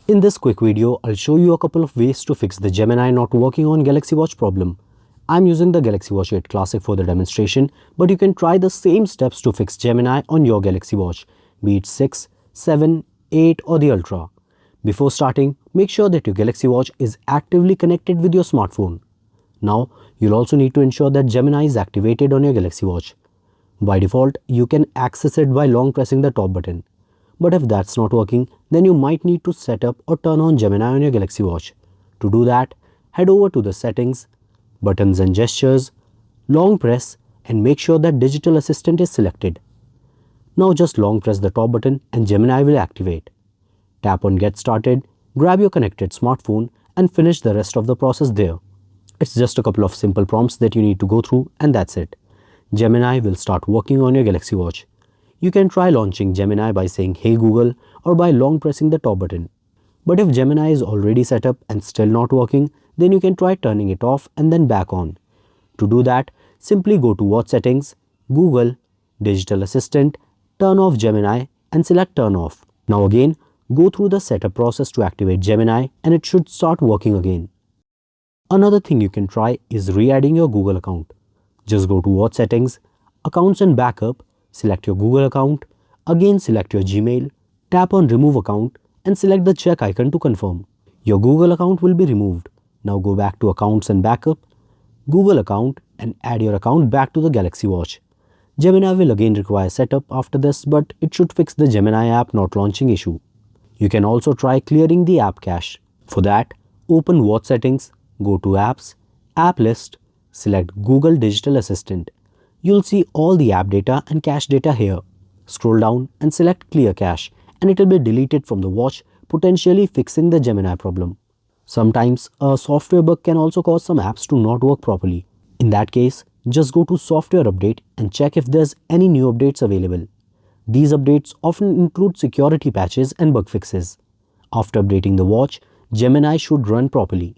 In this quick video, I'll show you a couple of ways to fix the Gemini not working on Galaxy Watch problem. I'm using the Galaxy Watch 8 Classic for the demonstration, but you can try the same steps to fix Gemini on your Galaxy Watch, be it 6, 7, 8 or the Ultra. Before starting, make sure that your Galaxy Watch is actively connected with your smartphone. Now, you'll also need to ensure that Gemini is activated on your Galaxy Watch. By default, you can access it by long pressing the top button. But if that's not working, then you might need to set up or turn on Gemini on your Galaxy Watch. To do that, head over to the settings, buttons and gestures, long press and make sure that digital assistant is selected. Now just long press the top button and Gemini will activate. Tap on get started, grab your connected smartphone and finish the rest of the process there. It's just a couple of simple prompts that you need to go through and that's it. Gemini will start working on your Galaxy Watch. You can try launching Gemini by saying "Hey Google" or by long pressing the top button. But if Gemini is already set up and still not working, then you can try turning it off and then back on. To do that, simply go to Watch Settings, Google, Digital Assistant, turn off Gemini and select Turn Off. Now again, go through the setup process to activate Gemini and it should start working again. Another thing you can try is re-adding your Google account. Just go to Watch Settings, Accounts and Backup, select your Google account, again select your Gmail, tap on Remove Account and select the check icon to confirm. Your Google account will be removed. Now go back to Accounts and Backup, Google account and add your account back to the Galaxy Watch. Gemini will again require setup after this, but it should fix the Gemini app not launching issue. You can also try clearing the app cache. For that, open Watch Settings, go to Apps, App List, select Google Digital Assistant. You'll see all the app data and cache data here. Scroll down and select Clear Cache and it will be deleted from the watch, potentially fixing the Gemini problem. Sometimes a software bug can also cause some apps to not work properly. In that case, just go to Software Update and check if there's any new updates available. These updates often include security patches and bug fixes. After updating the watch, Gemini should run properly.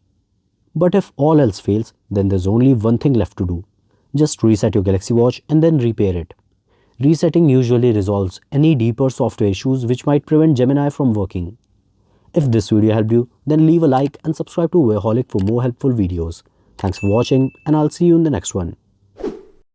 But if all else fails, then there's only one thing left to do. Just reset your Galaxy Watch and then repair it. Resetting usually resolves any deeper software issues which might prevent Gemini from working. If this video helped you, then leave a like and subscribe to Wearholic for more helpful videos. Thanks for watching and I'll see you in the next one.